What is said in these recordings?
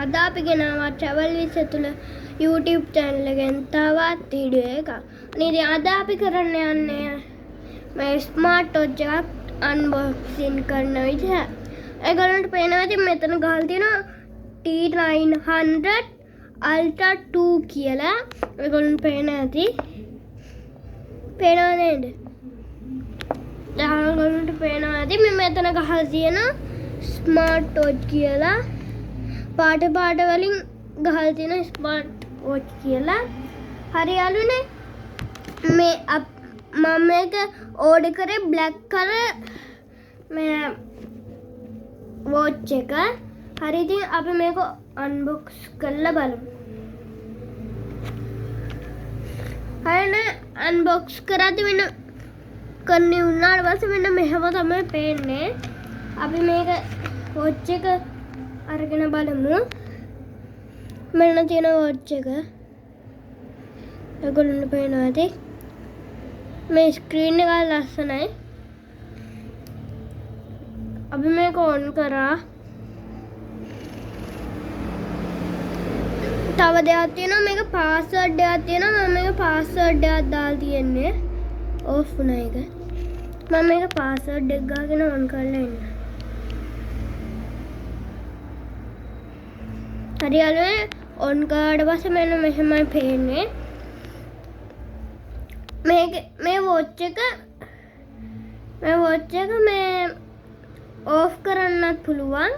අද අපි ගෙනාවා travel with සතුල YouTube channel එකෙන් තවත් වීඩියෝ එකක්. ඉතින් අද අපි කරන්න යන්නේ මේ smart watch එකක් unboxing කරන විදිහ. ඒගොල්ලන්ට පේනවා ඉතින් මෙතන ගහලා තියෙනවා T900 Ultra 2 කියලා. ඒගොල්ලන්ට පේනවා ඇති. පේනව නේද? ඒගොල්ලන්ට පේනවා ඇති මේ මෙතන ගහලා තියෙනවා smart watch කියලා. පාට වලින් ගහලා තියෙන ස්මාර්ට් වොච් කියලා. හරි යාළුවනේ මේ මම මේක ඕඩර් කරේ බ්ලැක් කලර් මේ වොච් එක. හරි ඉතින් අපි මේක අන්බොක්ස් කරලා බලමු. හරිනේ අන්බොක්ස් කරද්දි වෙන කන්නේ උනාට පස්සේ මෙන්න මෙහෙම තමයි පේන්නේ. අපි මේක වොච් එක අරගෙන බලමු. මෙන්න තියෙන වොච් එක. ඒගොල්ලන්ට පේනවා ඇති. මේ ස්ක්‍රීන් එක ලස්සනයි. අපි මේක ඔන් කරා. තව දෙයක් තියෙනවා මේක පාස්වර්ඩ් එකක් තියෙනවා. මම මේක පාස්වර්ඩ් එකක් දාලා තියෙන්නේ. ඕෆ් වුණා ඒක. මම මේක පාස්වර්ඩ් එක ගාගෙන ඔන් කරලා ඉන්නවා. හරි යාළුවනේ ඔන් කරාට පස්සේ මෙන්න මෙහෙමයි පේන්නේ. මේ වොච් එක මේ ඕෆ් කරන්නත් පුළුවන්.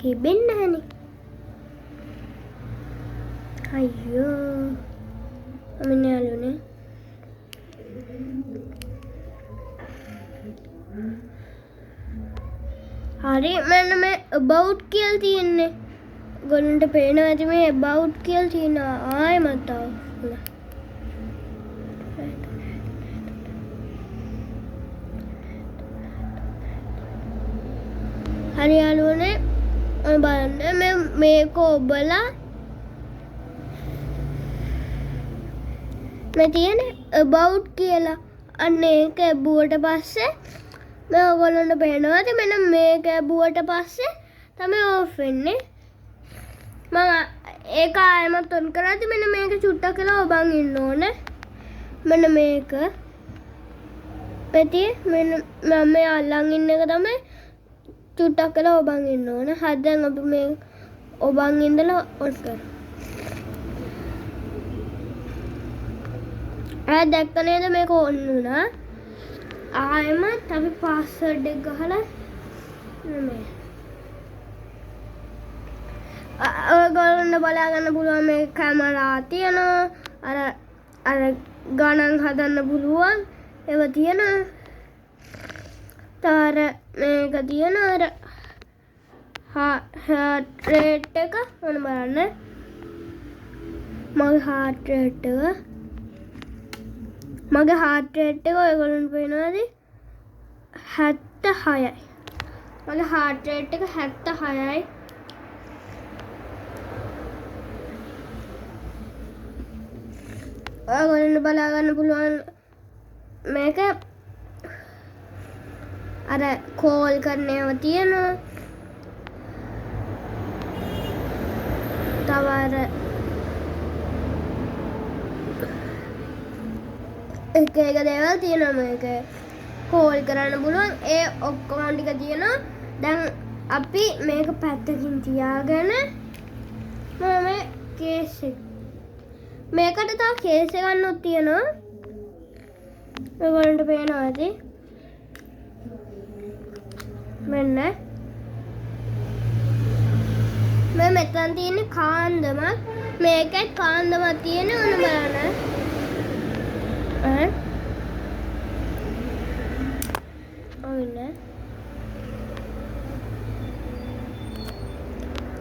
ගෙබෙන්නේ නැහනේ. අයියෝ අමන යාළුවනේ හරි මෙන්න මේ about කියලා තියෙන්නේ. ගොල්ලන්ට පේනවා ඇති මේ about කියලා තියෙනවා. ආයෙමත් ආවුණා. හරි යාළුවනේ ඔය බලන්න මේක ඔබලා මේ තියෙන about කියලා අන්න ඒක ඇබුවට පස්සේ මේ ඔයගොල්ලන්ට පේනවා ඇති මෙන්න මේක ඇබුවට පස්සේ තමයි ඕෆ් වෙන්නේ. මම ඒක ආයෙමත් ඔන් කරාද මෙන්න මේක චුට්ටක් කියලා ඔබන් ඉන්න ඕනේ. මෙන්න මේක පැතිය මෙන්න මම මේ අල්ලන් ඉන්න එක තමයි චුට්ටක් කියලා ඔබන් ඉන්න ඕනේ. හරි දැන් අපි මේ ඔබන් ඉඳලා ඔන් කරමු. දැක්ක නේද මේක ඔන් වුණා. ආයෙමත් අපි පාස්වර්ඩ් එක ගහලා මේ ඔයගොල්ලන්ට බලා ගන්න පුළුවන් මේ කැමරා තියෙනවා. අර ගණන් හදන්න පුළුවන් ඒවා තියෙනවා. තව මේක තියෙනවා අර heart rate එක මොන බලන්න. මගේ heart rate එක ඔයගොල්ලන්ට පේනවාද? 76යි. මගේ heart rate එක 76යි. ඔයගොල්ලන්ට බලා ගන්න පුළුවන් මේක අර කෝල් කරන ඒවා තියෙනවා. තව අර එක දේවල් තියෙනවා මේක කෝල් කරන්න පුළුවන්. ඒ ඔක්කොම ටික තියෙනවා. දැන් අපි මේක පැත්තකින් තියාගෙන මම කේස් එක මේකට තව කේස් එකක් තියෙනවා. ඔයගොල්ලන්ට පේනවා ඇති. මෙන්න මේ මෙතන තියෙන කාන්දමක් මේකත් කාන්දමක් තියෙන ඕන බලන්න.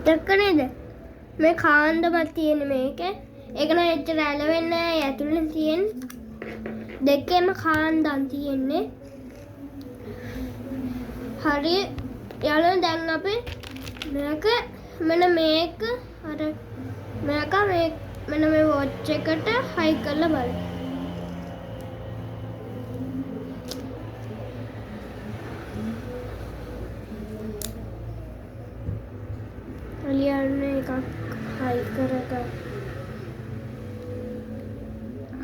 දැක්ක නේද? මේ කාන්දමක් තියෙන මේක. ඒක නම් එච්චර ඇලවෙන්නේ නැහැ. ඇතුළේ තියෙන දෙකේම කාන්දම් තියෙන්නේ. හරි යාළුවෝ දැන් අපි මේක මෙන්න මේක අර මේක මෙන්න මේ වොච් එකට හයි කරලා බලන්න. ලියන්න එකක් හයි කරගන්න.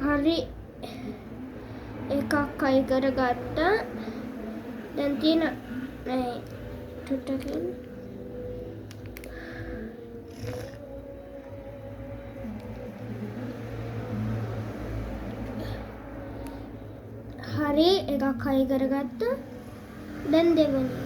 හරි එකක් හයි කරගත්තා. දැන් තියෙන මේ ටුටකින් හරි එකක් හයි කරගත්තා. දැන් දෙවෙනි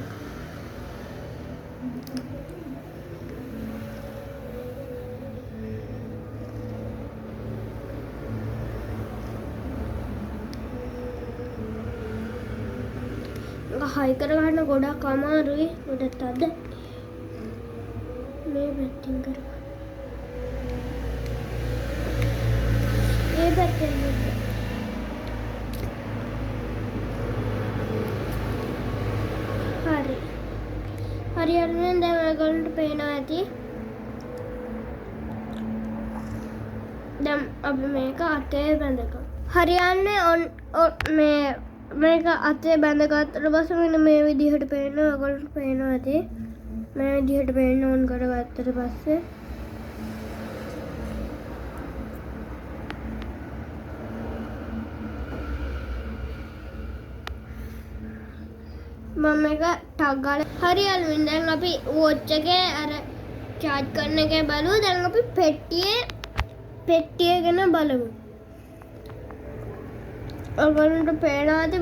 හයි කරගන්න ගොඩක් අමාරුයි. ගොඩක් අද මේ පැත්තෙන් කරගන්න. මේ පැත්තෙන් හරි හරියටම දැන් ඔයගොල්ලන්ට පේනවා ඇති. දැන් අපි මේක අතේ බැඳගමු. හරියන්නේ මේක අතේ බැඳගත්තට පස්සේ මෙන්න මේ විදිහට පේනවා. ඔයගොල්ලන්ට පේනවා ඇති. මේ විදිහට පේන්න ඕන් කරගත්තට පස්සේ මම මේක ටග් ගාලා හරියල්වින් දැන් අපි වොච් එකේ අර චාර්ජ් කරන එකේ බලුවා. දැන් අපි පෙට්ටිය ගැන බලමු. ඔයගොල්ලන්ට පේනවා ඇති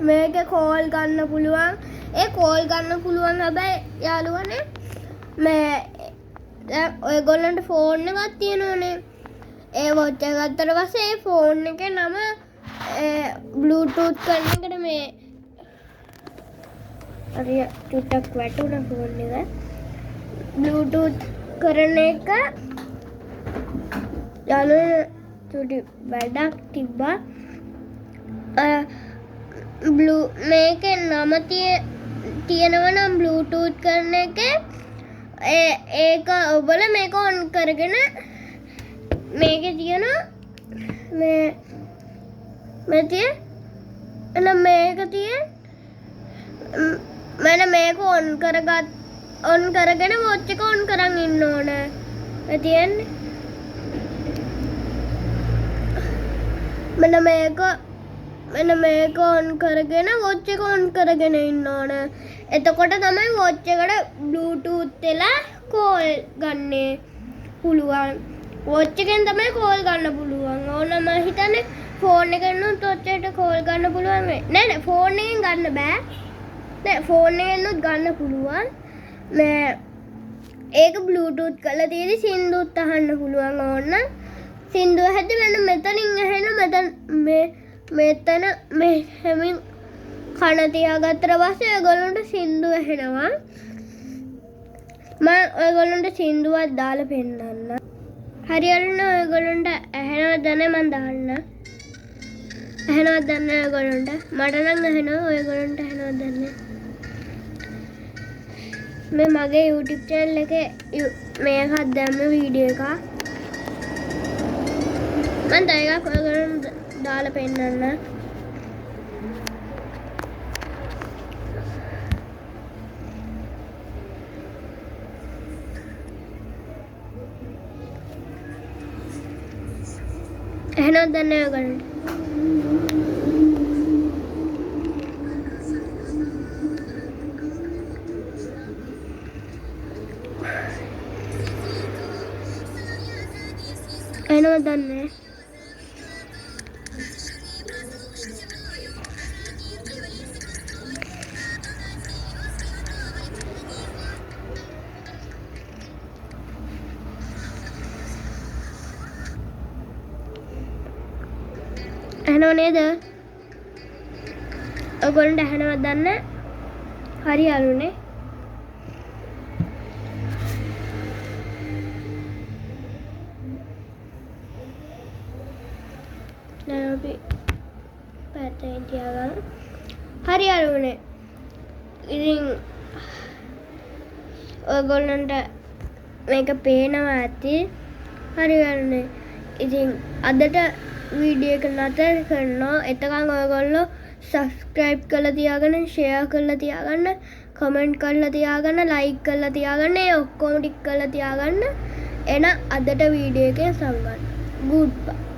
මේක කෝල් ගන්න පුළුවන්. ඒ කෝල් ගන්න පුළුවන් හැබැයි යාළුවනේ මේ දැන් ඔයගොල්ලන්ට ෆෝන් එකක් තියෙනවනේ. ඒ වොච් එක ගත්තට පස්සේ ඒ ෆෝන් එකේ නම බ්ලූටූත් කරන එකට මේ හරිය ටුටක් වැටුණා ෆෝන් එක. බ්ලූටූත් කරන එක යාළුවනේ චුටි වැඩක් තිබ්බා. මේකේ නම තියෙනවා නම් බ්ලූටූත් කරන එක ඒක ඔබල මේක ඔන් කරගෙන මේකේ තියෙන මේක මේක ඔන් කරගෙන වොච් එක ඔන් කරන් ඉන්න ඕන. තියෙන්නේ මෙන්න මේක ඔන් කරගෙන වොච් එක ඔන් කරගෙන ඉන්න ඕන. එතකොට තමයි වොච් එකට බ්ලූටූත් වෙලා කෝල් ගන්න පුළුවන්. වොච් එකෙන් තමයි කෝල් ගන්න පුළුවන්. ඕන මම හිතන්නේ ෆෝන් එකෙන් උත් වොච් එකට කෝල් ගන්න පුළුවන් වෙයි. නෑ ෆෝන් එකෙන් ගන්න බෑ. නෑ ෆෝන් එකෙන් උත් ගන්න පුළුවන්. ඒක බ්ලූටූත් කරලා තියෙදි සින්දුත් අහන්න පුළුවන්. ඕන සින්දුව හැදි මෙතනින් ඇහෙන මෙතන මේ හැමින් කන තියාගත්තට පස්සේ ඔයගොල්ලන්ට සින්දුව ඇහෙනවා. මම ඔයගොල්ලන්ට සින්දුවක් දාලා පෙන්නන්න. හරියටම ඔයගොල්ලන්ට ඇහෙනවද නැත්නම් මම දාන්න. ඇහෙනවද නැත්නම් ඔයගොල්ලන්ට? මට නම් ඇහෙනවා. ඔයගොල්ලන්ට ඇහෙනවද නැත්නම්? මේ මගේ YouTube channel එකේ මේකක් දැම්ම වීඩියෝ එකක්. මම ඩයග්‍රෑම් ඔයගොල්ලන්ට දාලා පෙන්නන්න. එහෙනම් දැන් ඔයගොල්ලන්ට එහෙනම් දන්නේ ඇහෙනව නේද? ඔයගොල්ලන්ට ඇහෙනවද දන්නේ? හරි අලුනේ. දැන් අපි පැත්තෙන් තියාගමු. හරි අලුනේ. ඉතින් ඔයගොල්ලන්ට මේක පේනවා ඇති. හරියන්නේ. ඉතින් අදට වීඩියෝ එක නතර කරනවා. එතකන් ඔයගොල්ලෝ සබස්ක්‍රයිබ් කරලා තියාගන්න, ෂෙයා කරලා තියාගන්න, කමෙන්ට් කරලා තියාගන්න, ලයික් කරලා තියාගන්න, ඒ ඔක්කොම ටික කරලා තියාගන්න. එන අදට වීඩියෝ එකේ සම්ගන්න. ගුඩ් බයි.